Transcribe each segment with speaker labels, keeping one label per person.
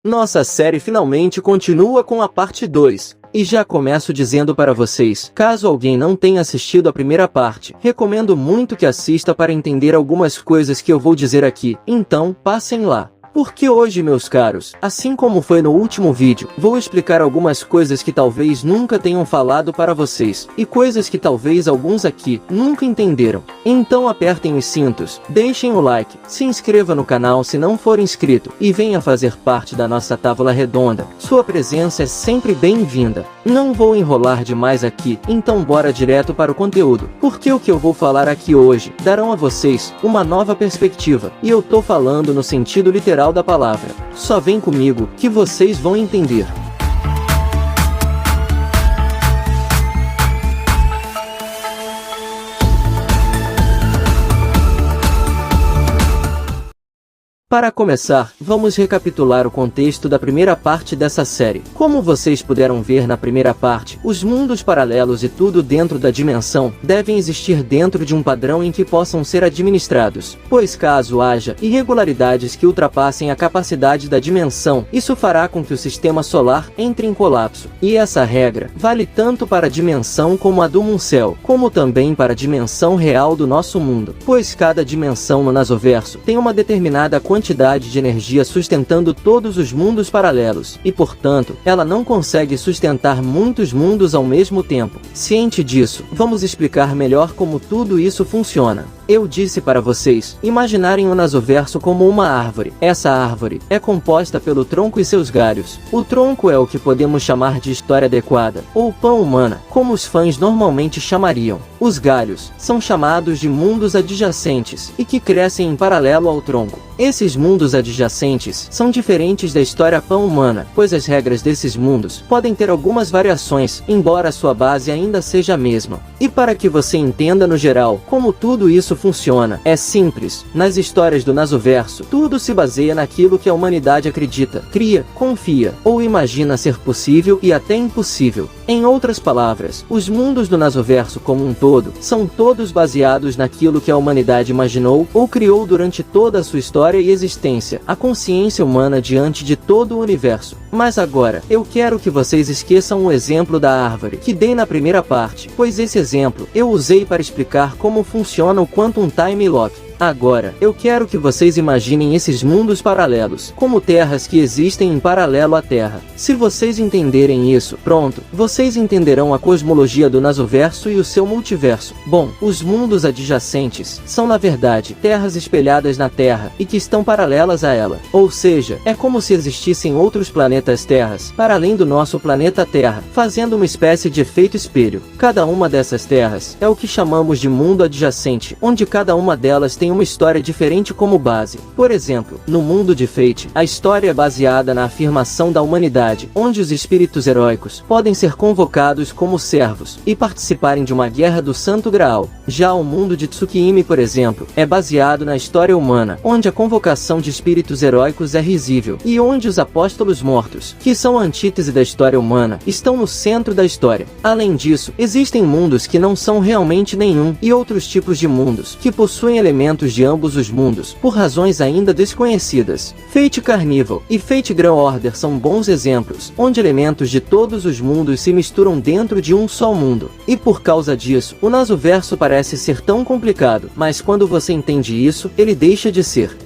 Speaker 1: Nossa série finalmente continua com a parte 2. E já começo dizendo para vocês, caso alguém não tenha assistido a primeira parte, recomendo muito que assista para entender algumas coisas que eu vou dizer aqui. Então, passem lá. Porque hoje, meus caros, assim como foi no último vídeo, vou explicar algumas coisas que talvez nunca tenham falado para vocês, e coisas que talvez alguns aqui nunca entenderam. Então apertem os cintos, deixem o like, se inscreva no canal se não for inscrito, e venha fazer parte da nossa tábua redonda. Sua presença é sempre bem-vinda. Não vou enrolar demais aqui, então bora direto para o conteúdo, porque o que eu vou falar aqui hoje, darão a vocês uma nova perspectiva, e eu tô falando no sentido literal da palavra. Só vem comigo, que vocês vão entender. Para começar, vamos recapitular o contexto da primeira parte dessa série. Como vocês puderam ver na primeira parte, os mundos paralelos e tudo dentro da dimensão devem existir dentro de um padrão em que possam ser administrados, pois caso haja irregularidades que ultrapassem a capacidade da dimensão, isso fará com que o sistema solar entre em colapso. E essa regra vale tanto para a dimensão como a do Muncel, como também para a dimensão real do nosso mundo, pois cada dimensão no Nasoverso tem uma determinada quantidade de energia sustentando todos os mundos paralelos, e portanto, ela não consegue sustentar muitos mundos ao mesmo tempo. Ciente disso, vamos explicar melhor como tudo isso funciona. Eu disse para vocês imaginarem o Nasoverso como uma árvore. Essa árvore é composta pelo tronco e seus galhos. O tronco é o que podemos chamar de história adequada, ou pão humana, como os fãs normalmente chamariam. Os galhos são chamados de mundos adjacentes, e que crescem em paralelo ao tronco. Esses mundos adjacentes são diferentes da história pão humana, pois as regras desses mundos podem ter algumas variações, embora a sua base ainda seja a mesma. E para que você entenda no geral como tudo isso funciona, é simples. Nas histórias do Nasoverso, tudo se baseia naquilo que a humanidade acredita, cria, confia, ou imagina ser possível e até impossível. Em outras palavras, os mundos do Nasoverso como um todo, são todos baseados naquilo que a humanidade imaginou ou criou durante toda a sua história e existência, a consciência humana diante de todo o universo. Mas agora, eu quero que vocês esqueçam o exemplo da árvore que dei na primeira parte, pois esse exemplo eu usei para explicar como funciona o Quantum Time Lock. Agora, eu quero que vocês imaginem esses mundos paralelos, como terras que existem em paralelo à Terra. Se vocês entenderem isso, pronto, vocês entenderão a cosmologia do Nasoverso e o seu multiverso. Bom, os mundos adjacentes são na verdade terras espelhadas na Terra e que estão paralelas a ela. Ou seja, é como se existissem outros planetas terras, para além do nosso planeta Terra, fazendo uma espécie de efeito espelho. Cada uma dessas terras é o que chamamos de mundo adjacente, onde cada uma delas tem uma história diferente como base. Por exemplo, no mundo de Fate, a história é baseada na afirmação da humanidade, onde os espíritos heróicos podem ser convocados como servos e participarem de uma guerra do Santo Graal. Já o mundo de Tsukihime, por exemplo, é baseado na história humana, onde a convocação de espíritos heróicos é risível, e onde os apóstolos mortos, que são a antítese da história humana, estão no centro da história. Além disso, existem mundos que não são realmente nenhum, e outros tipos de mundos, que possuem elementos de ambos os mundos, por razões ainda desconhecidas. Fate Carnival e Fate Grand Order são bons exemplos, onde elementos de todos os mundos se misturam dentro de um só mundo. E por causa disso, o Nasoverso parece ser tão complicado, mas quando você entende isso, ele deixa de ser.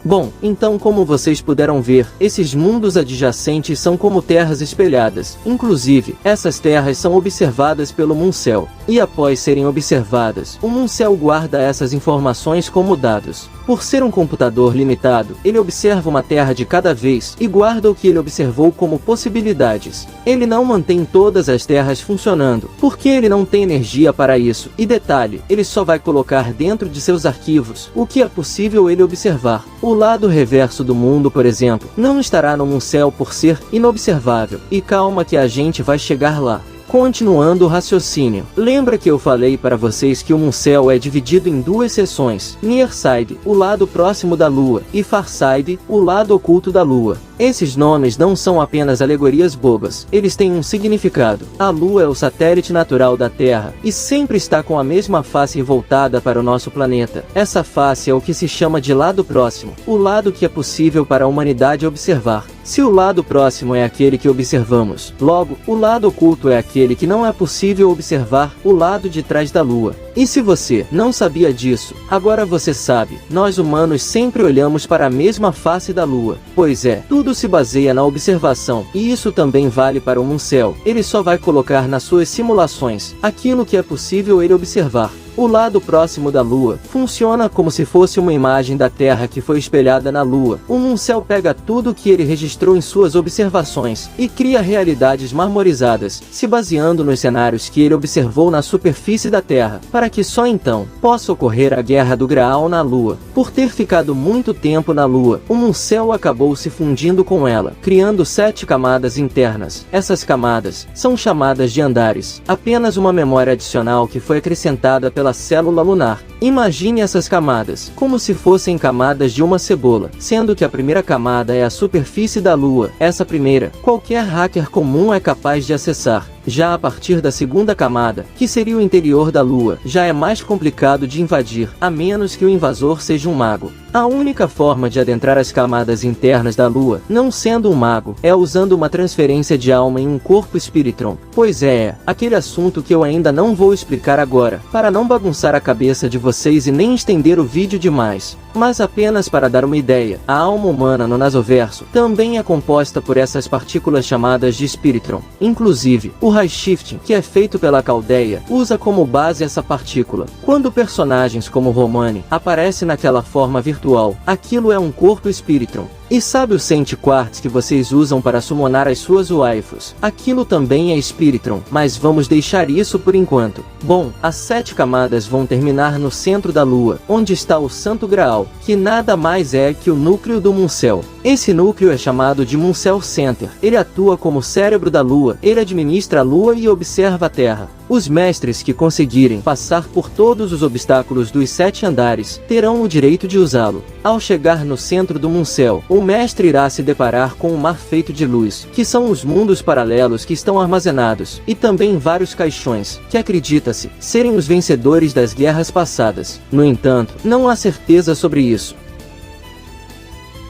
Speaker 1: Bom, então como vocês puderam ver, esses mundos adjacentes são como terras espelhadas. Inclusive, essas terras são observadas pelo Muncel. E após serem observadas, o Muncel guarda essas informações como dados. Por ser um computador limitado, ele observa uma terra de cada vez e guarda o que ele observou como possibilidades. Ele não mantém todas as terras funcionando, porque ele não tem energia para isso. E detalhe, ele só vai colocar dentro de seus arquivos o que é possível ele observar. O lado reverso do mundo, por exemplo, não estará no Muncel por ser inobservável. E calma que a gente vai chegar lá. Continuando o raciocínio, lembra que eu falei para vocês que o Muncel é dividido em duas seções, Nearside, o lado próximo da Lua, e Farside, o lado oculto da Lua. Esses nomes não são apenas alegorias bobas, eles têm um significado. A Lua é o satélite natural da Terra, e sempre está com a mesma face voltada para o nosso planeta. Essa face é o que se chama de lado próximo, o lado que é possível para a humanidade observar. Se o lado próximo é aquele que observamos, logo, o lado oculto é aquele que não é possível observar, o lado de trás da Lua. E se você não sabia disso, agora você sabe, nós humanos sempre olhamos para a mesma face da Lua. Pois é, tudo se baseia na observação, e isso também vale para o Muncel. Ele só vai colocar nas suas simulações aquilo que é possível ele observar. O lado próximo da Lua funciona como se fosse uma imagem da Terra que foi espelhada na Lua. O Muncel pega tudo que ele registrou em suas observações e cria realidades marmorizadas, se baseando nos cenários que ele observou na superfície da Terra, para que só então possa ocorrer a Guerra do Graal na Lua. Por ter ficado muito tempo na Lua, o Muncel acabou se fundindo com ela, criando 7 camadas internas. Essas camadas são chamadas de andares, apenas uma memória adicional que foi acrescentada pela célula lunar. Imagine essas camadas como se fossem camadas de uma cebola, sendo que a primeira camada é a superfície da Lua. Essa primeira, qualquer hacker comum é capaz de acessar. Já a partir da segunda camada, que seria o interior da Lua, já é mais complicado de invadir, a menos que o invasor seja um mago. A única forma de adentrar as camadas internas da Lua, não sendo um mago, é usando uma transferência de alma em um corpo Spiritron. Pois é, aquele assunto que eu ainda não vou explicar agora, para não bagunçar a cabeça de vocês e nem estender o vídeo demais. Mas apenas para dar uma ideia, a alma humana no Nasoverso também é composta por essas partículas chamadas de Spiritron. Inclusive, o Ray-Shifting, que é feito pela Caldeia, usa como base essa partícula. Quando personagens como Romani aparecem naquela forma virtual, aquilo é um corpo Spiritron. E sabe o Saint Quartz que vocês usam para summonar as suas waifus? Aquilo também é Spiritron, mas vamos deixar isso por enquanto. Bom, as 7 camadas vão terminar no centro da Lua, onde está o Santo Graal, que nada mais é que o núcleo do Muncel. Esse núcleo é chamado de Muncel Center. Ele atua como cérebro da Lua, ele administra a Lua e observa a Terra. Os mestres que conseguirem passar por todos os obstáculos dos 7 andares, terão o direito de usá-lo. Ao chegar no centro do Muncel, o mestre irá se deparar com um mar feito de luz, que são os mundos paralelos que estão armazenados, e também vários caixões, que acredita-se serem os vencedores das guerras passadas. No entanto, não há certeza sobre isso.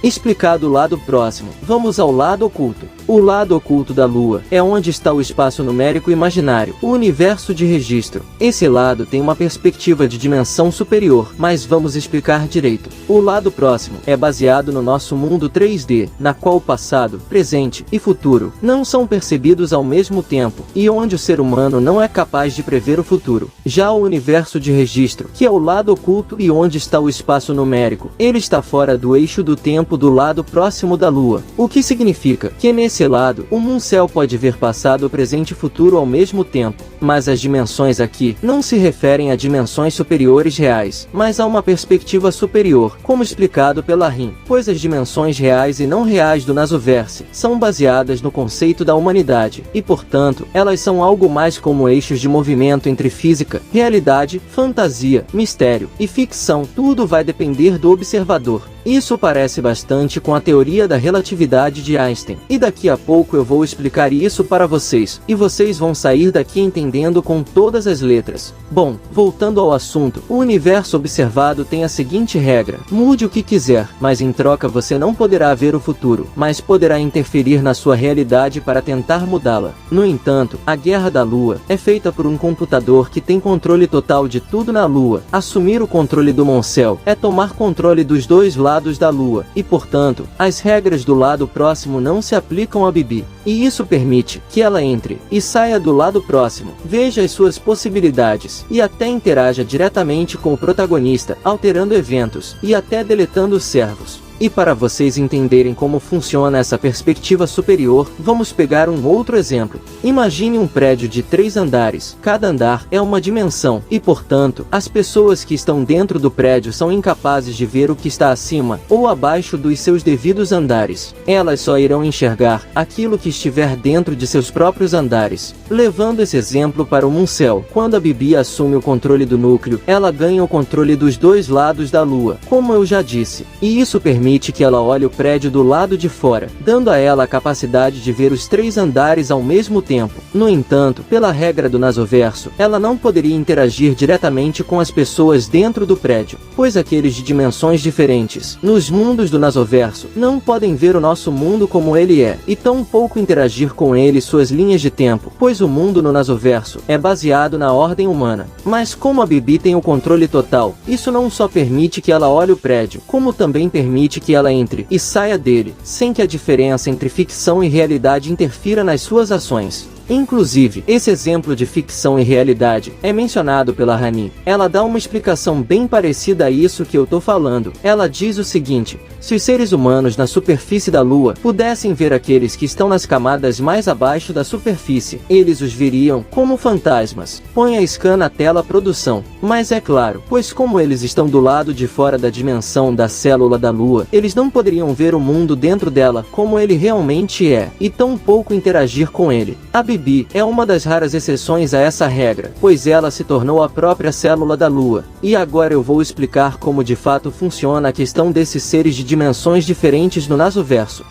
Speaker 1: Explicado o lado próximo, vamos ao lado oculto. O lado oculto da Lua é onde está o espaço numérico imaginário, o universo de registro. Esse lado tem uma perspectiva de dimensão superior, mas vamos explicar direito. O lado próximo é baseado no nosso mundo 3D, na qual o passado, presente e futuro não são percebidos ao mesmo tempo, e onde o ser humano não é capaz de prever o futuro. Já o universo de registro, que é o lado oculto e onde está o espaço numérico, ele está fora do eixo do tempo do lado próximo da Lua, o que significa que nesse lado, o Muncel pode ver passado, presente e futuro ao mesmo tempo. Mas as dimensões aqui não se referem a dimensões superiores reais, mas a uma perspectiva superior, como explicado pela Rin, pois as dimensões reais e não reais do Nasoverse são baseadas no conceito da humanidade, e portanto, elas são algo mais como eixos de movimento entre física, realidade, fantasia, mistério e ficção. Tudo vai depender do observador. Isso parece bastante com a teoria da relatividade de Einstein, e daqui a pouco eu vou explicar isso para vocês, e vocês vão sair daqui entendendo com todas as letras. Bom, voltando ao assunto, o universo observado tem a seguinte regra: mude o que quiser, mas em troca você não poderá ver o futuro, mas poderá interferir na sua realidade para tentar mudá-la. No entanto, a Guerra da Lua é feita por um computador que tem controle total de tudo na Lua. Assumir o controle do Muncel é tomar controle dos dois lados da Lua, e portanto, as regras do lado próximo não se aplicam a Bibi, e isso permite que ela entre e saia do lado próximo, veja as suas possibilidades, e até interaja diretamente com o protagonista, alterando eventos, e até deletando servos. E para vocês entenderem como funciona essa perspectiva superior, vamos pegar um outro exemplo. Imagine um prédio de 3 andares. Cada andar é uma dimensão, e portanto, as pessoas que estão dentro do prédio são incapazes de ver o que está acima ou abaixo dos seus devidos andares. Elas só irão enxergar aquilo que estiver dentro de seus próprios andares. Levando esse exemplo para o Muncel, quando a Bibi assume o controle do núcleo, ela ganha o controle dos dois lados da Lua, como eu já disse, e isso permite permite que ela olhe o prédio do lado de fora, dando a ela a capacidade de ver os 3 andares ao mesmo tempo. No entanto, pela regra do Nasoverso, ela não poderia interagir diretamente com as pessoas dentro do prédio, pois aqueles de dimensões diferentes, nos mundos do Nasoverso, não podem ver o nosso mundo como ele é, e tampouco interagir com ele suas linhas de tempo, pois o mundo no Nasoverso é baseado na ordem humana. Mas como a Bibi tem o controle total, isso não só permite que ela olhe o prédio, como também permite que ela entre e saia dele, sem que a diferença entre ficção e realidade interfira nas suas ações. Inclusive, esse exemplo de ficção e realidade é mencionado pela Rani. Ela dá uma explicação bem parecida a isso que eu tô falando. Ela diz o seguinte: se os seres humanos na superfície da Lua pudessem ver aqueles que estão nas camadas mais abaixo da superfície, eles os veriam como fantasmas. Põe a scan na tela, produção. Mas é claro, pois como eles estão do lado de fora da dimensão da célula da Lua, eles não poderiam ver o mundo dentro dela como ele realmente é, e tampouco interagir com ele. A Bibi é uma das raras exceções a essa regra, pois ela se tornou a própria célula da Lua. E agora eu vou explicar como de fato funciona a questão desses seres de dimensões diferentes no Nasoverso.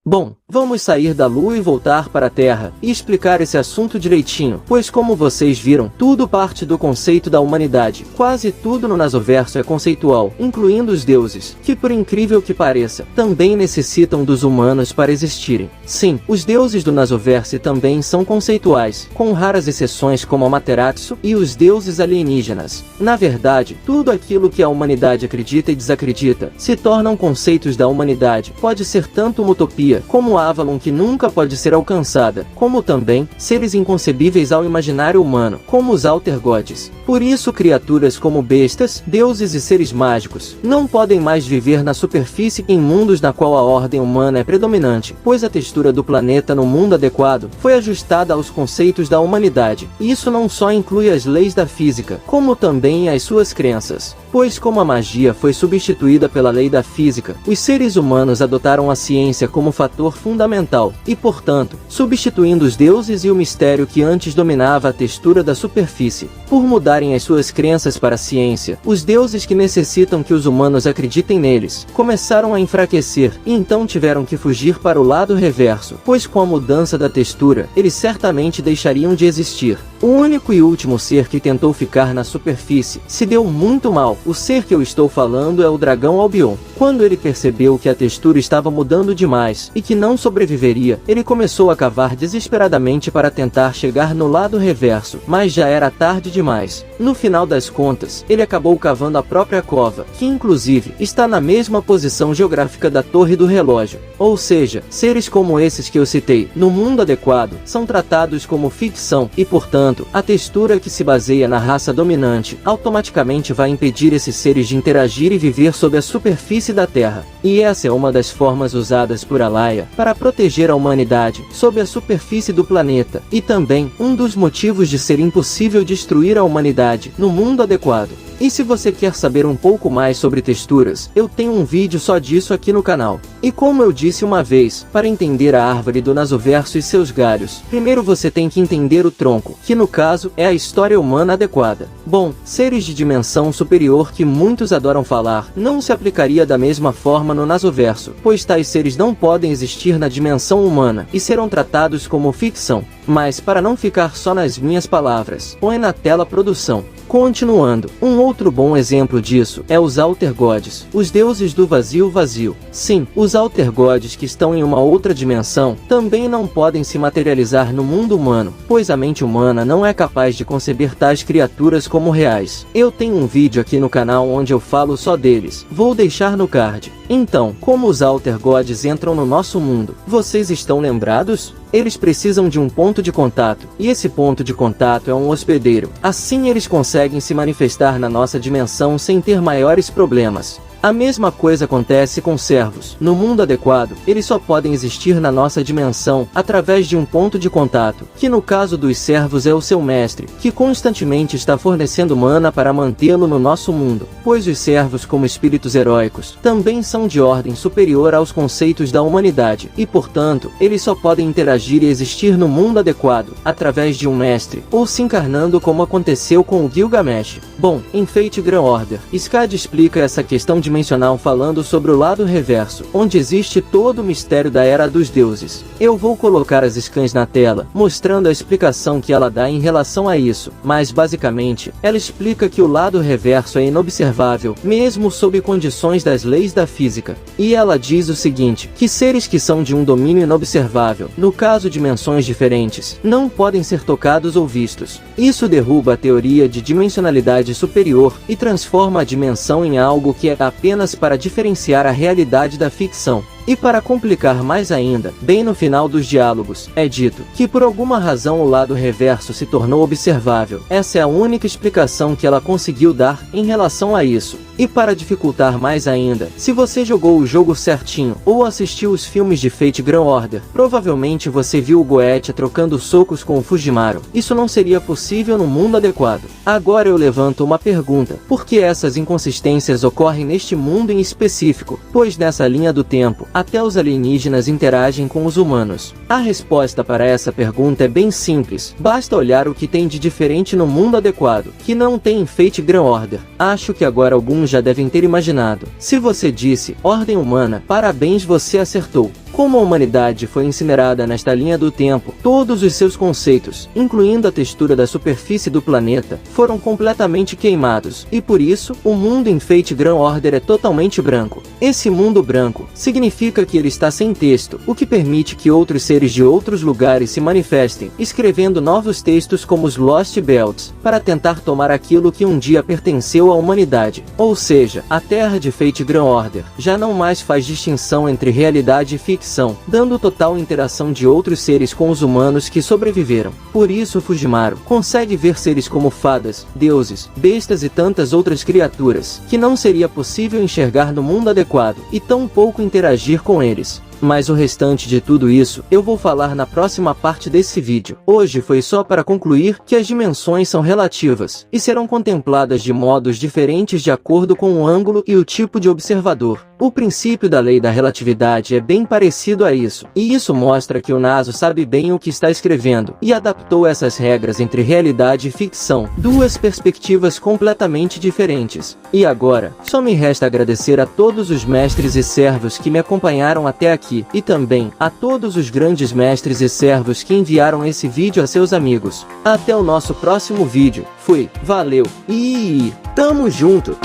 Speaker 1: Bom, vamos sair da Lua e voltar para a Terra, e explicar esse assunto direitinho, pois como vocês viram, tudo parte do conceito da humanidade. Quase tudo no Nasoverso é conceitual, incluindo os deuses, que por incrível que pareça, também necessitam dos humanos para existirem. Sim, os deuses do Nasoverso também são conceituais, com raras exceções como Amaterasu e os deuses alienígenas. Na verdade, tudo aquilo que a humanidade acredita e desacredita, se tornam conceitos da humanidade. Pode ser tanto uma utopia, como Avalon que nunca pode ser alcançada, como também seres inconcebíveis ao imaginário humano, como os Alter Gods. Por isso criaturas como bestas, deuses e seres mágicos não podem mais viver na superfície em mundos na qual a ordem humana é predominante, pois a textura do planeta no mundo adequado foi ajustada aos conceitos da humanidade. Isso não só inclui as leis da física, como também as suas crenças. Pois como a magia foi substituída pela lei da física, os seres humanos adotaram a ciência como fator fundamental, e portanto, substituindo os deuses e o mistério que antes dominava a textura da superfície. Por mudarem as suas crenças para a ciência, os deuses que necessitam que os humanos acreditem neles, começaram a enfraquecer, e então tiveram que fugir para o lado reverso, pois com a mudança da textura, eles certamente deixariam de existir. O único e último ser que tentou ficar na superfície se deu muito mal. O ser que eu estou falando é o dragão Albion. Quando ele percebeu que a textura estava mudando demais e que não sobreviveria, ele começou a cavar desesperadamente para tentar chegar no lado reverso, mas já era tarde demais. No final das contas, ele acabou cavando a própria cova, que inclusive está na mesma posição geográfica da Torre do Relógio. Ou seja, seres como esses que eu citei, no mundo adequado, são tratados como ficção e, portanto, a textura que se baseia na raça dominante automaticamente vai impedir esses seres de interagir e viver sob a superfície da Terra. E essa é uma das formas usadas por Alaya para proteger a humanidade sob a superfície do planeta, e também um dos motivos de ser impossível destruir a humanidade no mundo adequado. E se você quer saber um pouco mais sobre texturas, eu tenho um vídeo só disso aqui no canal. E como eu disse uma vez, para entender a árvore do Nasoverso e seus galhos, primeiro você tem que entender o tronco, que no caso é a história humana adequada. Bom, seres de dimensão superior que muitos adoram falar, não se aplicaria da mesma forma no Nasoverso, pois tais seres não podem existir na dimensão humana e serão tratados como ficção. Mas para não ficar só nas minhas palavras, põe na tela, produção. Continuando, um outro bom exemplo disso é os Alter Gods, os deuses do vazio. Sim, os Alter Gods que estão em uma outra dimensão também não podem se materializar no mundo humano, pois a mente humana não é capaz de conceber tais criaturas como reais. Eu tenho um vídeo aqui no canal onde eu falo só deles, vou deixar no card. Então, como os Alter Gods entram no nosso mundo? Vocês estão lembrados? Eles precisam de um ponto de contato, e esse ponto de contato é um hospedeiro. Assim eles conseguem se manifestar na nossa dimensão sem ter maiores problemas. A mesma coisa acontece com servos. No mundo adequado, eles só podem existir na nossa dimensão, através de um ponto de contato, que no caso dos servos é o seu mestre, que constantemente está fornecendo mana para mantê-lo no nosso mundo, pois os servos, como espíritos heróicos, também são de ordem superior aos conceitos da humanidade, e portanto, eles só podem interagir e existir no mundo adequado, através de um mestre, ou se encarnando como aconteceu com o Gilgamesh. Bom, em Fate Grand Order, Skadi explica essa questão dimensional falando sobre o lado reverso, onde existe todo o mistério da Era dos Deuses. Eu vou colocar as scans na tela, mostrando a explicação que ela dá em relação a isso, mas basicamente, ela explica que o lado reverso é inobservável, mesmo sob condições das leis da física. E ela diz o seguinte, que seres que são de um domínio inobservável, no caso dimensões diferentes, não podem ser tocados ou vistos. Isso derruba a teoria de dimensionalidade superior e transforma a dimensão em algo que é apenas para diferenciar a realidade da ficção. E para complicar mais ainda, bem no final dos diálogos, é dito que por alguma razão o lado reverso se tornou observável. Essa é a única explicação que ela conseguiu dar em relação a isso. E para dificultar mais ainda, se você jogou o jogo certinho ou assistiu os filmes de Fate Grand Order, provavelmente você viu o Goetia trocando socos com o Fujimaru. Isso não seria possível no mundo adequado. Agora eu levanto uma pergunta: por que essas inconsistências ocorrem neste mundo em específico? Pois nessa linha do tempo, até os alienígenas interagem com os humanos. A resposta para essa pergunta é bem simples. Basta olhar o que tem de diferente no mundo adequado, que não tem em Fate Grand Order. Acho que agora alguns já devem ter imaginado. Se você disse ordem humana, parabéns, você acertou. Como a humanidade foi incinerada nesta linha do tempo, todos os seus conceitos, incluindo a textura da superfície do planeta, foram completamente queimados, e por isso, o mundo em Fate Grand Order é totalmente branco. Esse mundo branco significa que ele está sem texto, o que permite que outros seres de outros lugares se manifestem, escrevendo novos textos como os Lost Belts, para tentar tomar aquilo que um dia pertenceu à humanidade. Ou seja, a Terra de Fate Grand Order já não mais faz distinção entre realidade e ficção, dando total interação de outros seres com os humanos que sobreviveram. Por isso Fujimaru consegue ver seres como fadas, deuses, bestas e tantas outras criaturas, que não seria possível enxergar no mundo adequado, e tão pouco interagir com eles. Mas o restante de tudo isso, eu vou falar na próxima parte desse vídeo. Hoje foi só para concluir que as dimensões são relativas, e serão contempladas de modos diferentes de acordo com o ângulo e o tipo de observador. O princípio da lei da relatividade é bem parecido a isso, e isso mostra que o Naso sabe bem o que está escrevendo, e adaptou essas regras entre realidade e ficção, duas perspectivas completamente diferentes. E agora, só me resta agradecer a todos os mestres e servos que me acompanharam até aqui, e também a todos os grandes mestres e servos que enviaram esse vídeo a seus amigos. Até o nosso próximo vídeo. Fui, valeu, e tamo junto!